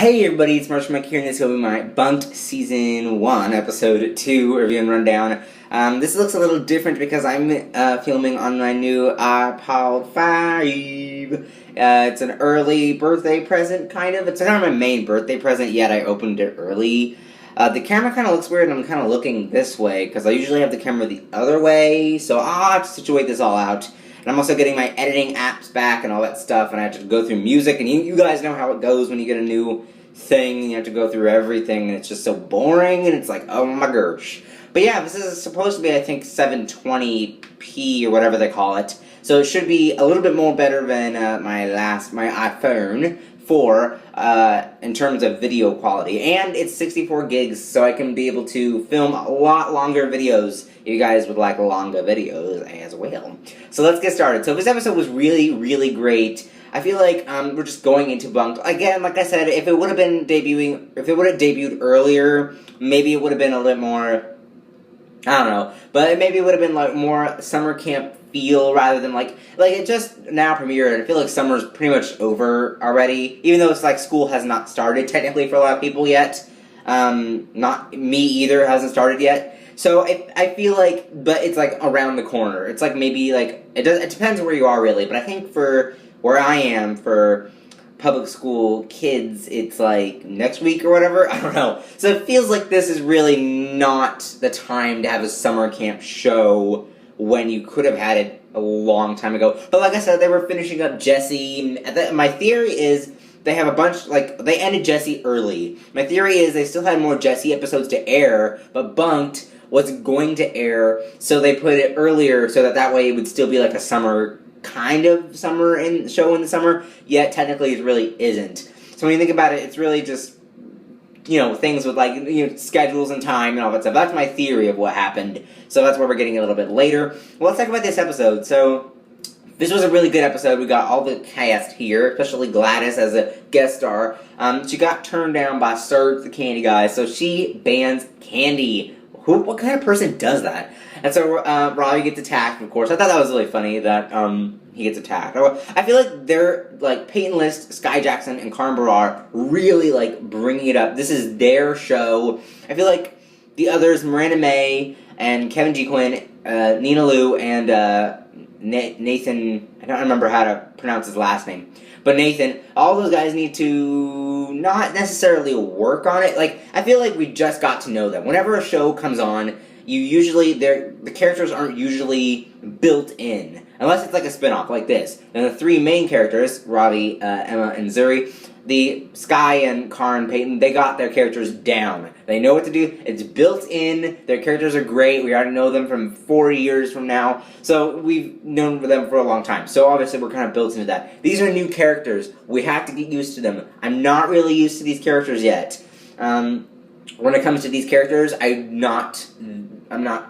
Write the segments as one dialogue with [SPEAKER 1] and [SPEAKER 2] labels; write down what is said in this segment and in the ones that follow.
[SPEAKER 1] Hey everybody, it's Marshall Mike here, and this will be my Bunk'd Season 1, Episode 2 review and rundown. This looks a little different because I'm filming on my new iPod 5. It's an early birthday present, kind of. It's not my main birthday present yet, I opened it early. The camera kind of looks weird, and I'm kind of looking this way, because I usually have the camera the other way, so I'll have to situate this all out. And I'm also getting my editing apps back and all that stuff, and I have to go through music, and you guys know how it goes when you get a new thing, and you have to go through everything, and it's just so boring, and it's like, oh my gosh. But yeah, this is supposed to be, I think, 720p or whatever they call it, so it should be a little bit more better than my iPhone 4 in terms of video quality, and it's 64 gigs, so I can be able to film a lot longer videos if you guys would like longer videos as well. So let's get started. So this episode was really, really great. I feel like we're just going into Bunk'd. Again, like I said, if it would have debuted earlier, maybe it would have been a little more, I don't know, but maybe it would have been like more summer camp feel rather than like it just now premiered. I feel like summer's pretty much over already, even though it's like school has not started technically for a lot of people yet. Not me either, hasn't started yet. So I feel like, but it's like around the corner. It's like maybe like, it depends where you are really, but I think for where I am, for public school kids, it's like next week or whatever, I don't know. So it feels like this is really not the time to have a summer camp show when you could have had it a long time ago. But like I said, they were finishing up Jesse. My theory is they have a bunch, like, they ended Jesse early. My theory is they still had more Jesse episodes to air, but Bunk'd was going to air, so they put it earlier so that way it would still be like a summer, kind of summer show in the summer, yet technically it really isn't. So when you think about it, it's really just, you know, things with like, you know, schedules and time and all that stuff. That's my theory of what happened. So that's where we're getting a little bit later. Well, let's talk about this episode. So this was a really good episode. We got all the cast here, especially Gladys as a guest star. She got turned down by Serge, the candy guy, so she bans candy. What kind of person does that? And so Ravi gets attacked, of course. I thought that was really funny that he gets attacked. I feel like they're, like, Peyton List, Sky Jackson, and Karan Barar really, like, bringing it up. This is their show. I feel like the others, Miranda May and Kevin G. Quinn, Nina Liu, and Nathan, I don't remember how to pronounce his last name, but Nathan, all those guys need to not necessarily work on it. Like, I feel like we just got to know them. Whenever a show comes on, the characters aren't usually built in, unless it's like a spin-off like this. And the three main characters, Ravi, Emma, and Zuri, the Sky and Karan, Peyton, they got their characters down. They know what to do. It's built in. Their characters are great. We already know them from 4 years from now. So we've known them for a long time. So obviously we're kind of built into that. These are new characters. We have to get used to them. I'm not really used to these characters yet. When it comes to these characters, I'm not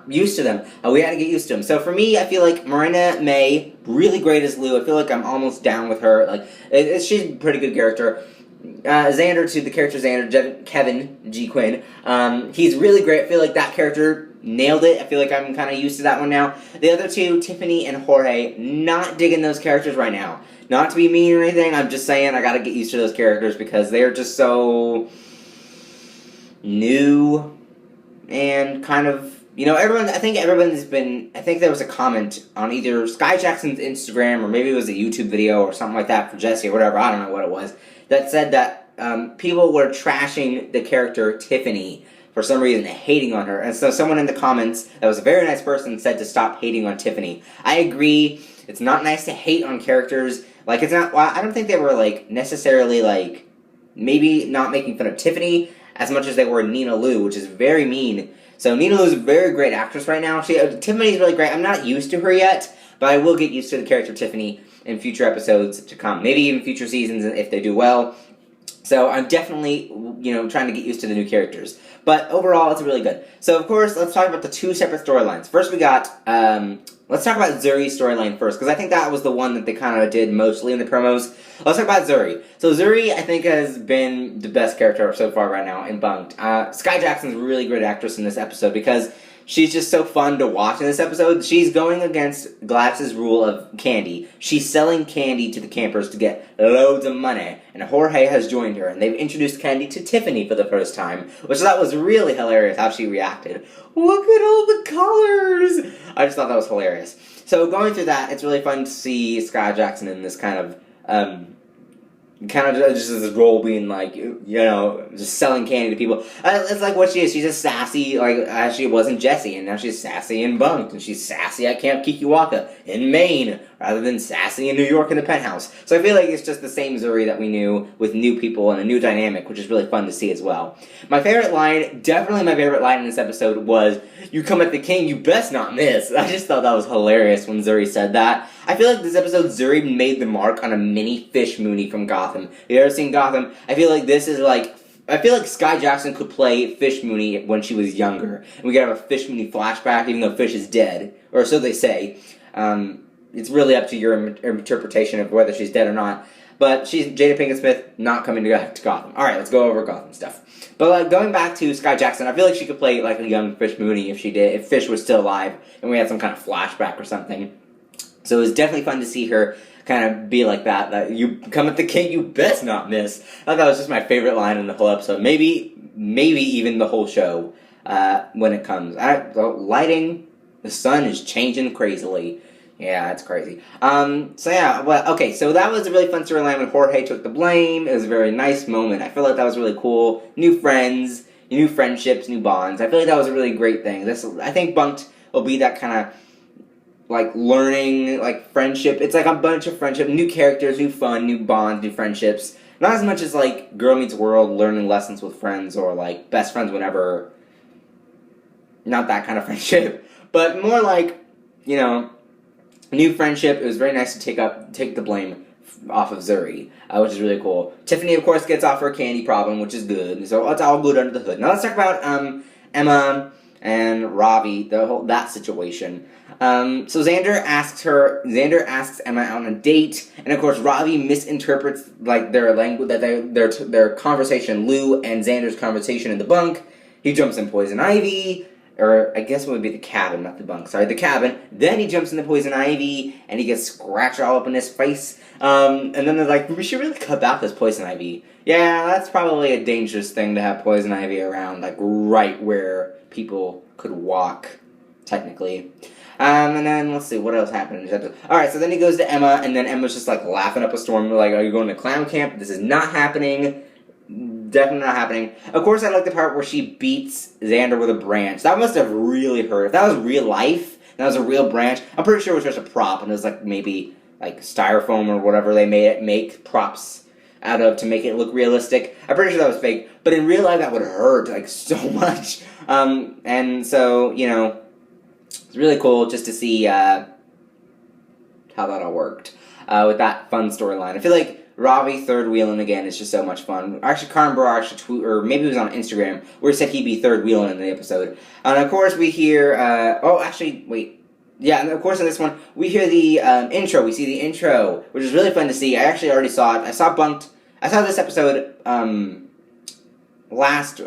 [SPEAKER 1] used to them. We had to get used to them. So for me, I feel like Miranda May, really great as Lou. I feel like I'm almost down with her. Like, she's a pretty good character. Xander, to the character Xander, Kevin G. Quinn, he's really great. I feel like that character nailed it. I feel like I'm kind of used to that one now. The other two, Tiffany and Jorge, not digging those characters right now. Not to be mean or anything, I'm just saying I gotta get used to those characters because they're just so new and kind of, you know, I think there was a comment on either Sky Jackson's Instagram or maybe it was a YouTube video or something like that for Jesse or whatever, I don't know what it was, that said that people were trashing the character Tiffany for some reason, hating on her. And so someone in the comments, that was a very nice person, said to stop hating on Tiffany. I agree, it's not nice to hate on characters. Like, it's not, well, I don't think they were, like, necessarily, like, maybe not making fun of Tiffany as much as they were Nina Liu, which is very mean. So Nina Liu is a very great actress right now. Tiffany's really great. I'm not used to her yet, but I will get used to the character Tiffany in future episodes to come. Maybe even future seasons if they do well. So I'm definitely, you know, trying to get used to the new characters. But overall, it's really good. So, of course, let's talk about the two separate storylines. First, we got, let's talk about Zuri's storyline first, because I think that was the one that they kind of did mostly in the promos. Let's talk about Zuri. So Zuri, I think, has been the best character so far right now in Bunk'd. Sky Jackson's a really great actress in this episode, because she's just so fun to watch in this episode. She's going against Gladys's rule of candy. She's selling candy to the campers to get loads of money, and Jorge has joined her, and they've introduced candy to Tiffany for the first time, which I thought was really hilarious how she reacted. Look at all the colors! I just thought that was hilarious. So going through that, it's really fun to see Sky Jackson in this kind of just this role being like, just selling candy to people. It's like what she is. She's just sassy, like as she was in Jessie, and now she's sassy in Bunk'd, and she's sassy at Camp Kikiwaka in Maine, rather than sassy in New York in the penthouse. So I feel like it's just the same Zuri that we knew with new people and a new dynamic, which is really fun to see as well. Definitely my favorite line in this episode was, "You come at the king, you best not miss." I just thought that was hilarious when Zuri said that. I feel like this episode, Zuri made the mark on a mini Fish Mooney from Gotham. If you've ever seen Gotham, I feel like Sky Jackson could play Fish Mooney when she was younger. And we could have a Fish Mooney flashback, even though Fish is dead. Or so they say. It's really up to your interpretation of whether she's dead or not. But she's Jada Pinkett Smith, not coming to Gotham. Alright, let's go over Gotham stuff. But going back to Sky Jackson, I feel like she could play like a young Fish Mooney if Fish was still alive and we had some kind of flashback or something. So it was definitely fun to see her kind of be like that "you come at the king, you best not miss." I thought that was just my favorite line in the whole episode. Maybe even the whole show when it comes. The lighting, the sun is changing crazily. Yeah, it's crazy. So that was a really fun storyline when Jorge took the blame. It was a very nice moment. I feel like that was really cool. New friends, new friendships, new bonds. I feel like that was a really great thing. I think Bunk'd will be that kind of like learning, like friendship. It's like a bunch of friendship, new characters, new fun, new bonds, new friendships. Not as much as like Girl Meets World, learning lessons with friends, or like best friends whenever. Not that kind of friendship, but more like, new friendship. It was very nice to take the blame off of Zuri, which is really cool. Tiffany, of course, gets off her candy problem, which is good. So it's all good under the hood. Now let's talk about Emma and Ravi, that situation. So Xander asks Emma out on a date, and of course Ravi misinterprets like their language, their conversation, Lou and Xander's conversation in the bunk. He jumps in poison ivy, or I guess it would be the cabin, not the bunk. Sorry, the cabin. Then he jumps in the poison ivy, and he gets scratched all up in his face. And then they're like, we should really cut back this poison ivy. Yeah, that's probably a dangerous thing to have poison ivy around, like right where people could walk, technically. And then, let's see, what else happened? Alright, so then he goes to Emma, and then Emma's just, like, laughing up a storm. Like, are you going to clown camp? This is not happening. Definitely not happening. Of course, I like the part where she beats Xander with a branch. That must have really hurt. If that was real life, that was a real branch, I'm pretty sure it was just a prop, and it was, like, maybe, like, styrofoam or whatever they make props out of to make it look realistic. I'm pretty sure that was fake. But in real life, that would hurt, like, so much. And so, it's really cool just to see how that all worked with that fun storyline. I feel like Ravi third wheeling again is just so much fun. Actually, Karan Brar tweeted, or maybe it was on Instagram, where he said he'd be third wheeling in the episode. And of course, we hear. And of course, in this one, we hear the intro. We see the intro, which is really fun to see. I actually already saw it. I saw Bunk'd. I saw this episode last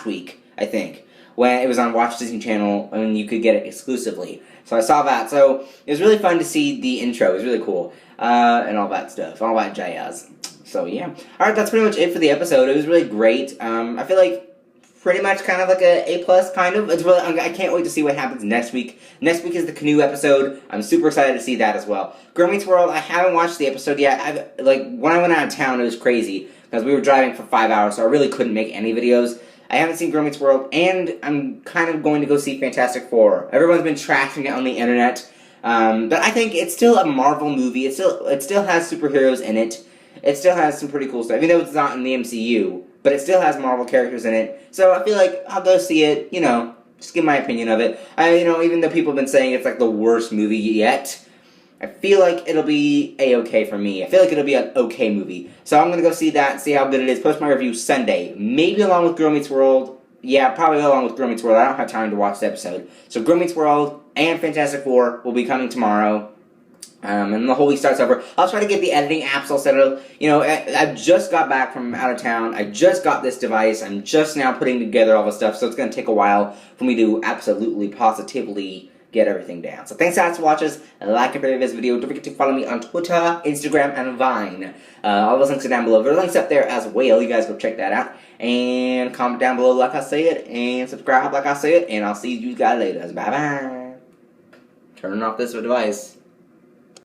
[SPEAKER 1] week, I think, when it was on Watch Disney Channel, and you could get it exclusively. So I saw that. So it was really fun to see the intro. It was really cool. And all that stuff. All that jazz. So, yeah. Alright, that's pretty much it for the episode. It was really great. I feel like pretty much kind of like a A+, kind of. It's really, I can't wait to see what happens next week. Next week is the Canoe episode. I'm super excited to see that as well. Girl Meets World, I haven't watched the episode yet. When I went out of town, it was crazy, because we were driving for 5 hours, so I really couldn't make any videos. I haven't seen Girl Meets World, and I'm kind of going to go see Fantastic Four. Everyone's been trashing it on the internet, but I think it's still a Marvel movie. It still has superheroes in it. It still has some pretty cool stuff, even though it's not in the MCU. But it still has Marvel characters in it. So I feel like I'll go see it, just give my opinion of it. Even though people have been saying it's like the worst movie yet, I feel like it'll be A-okay for me. I feel like it'll be an okay movie. So I'm going to go see that, see how good it is, post my review Sunday. Maybe along with Girl Meets World. Yeah, probably along with Girl Meets World. I don't have time to watch the episode. So Girl Meets World and Fantastic Four will be coming tomorrow. And the whole week starts over. I'll try to get the editing apps all set up. You know, I just got back from out of town. I just got this device. I'm just now putting together all the stuff, so it's going to take a while for me to absolutely, positively get everything down. So thanks guys for watching. Like and favorite this video. Don't forget to follow me on Twitter, Instagram, and Vine. All those links are down below. There are links up there as well. You guys go check that out. And comment down below like I said. And subscribe like I said. And I'll see you guys later. Bye-bye. Turning off this device.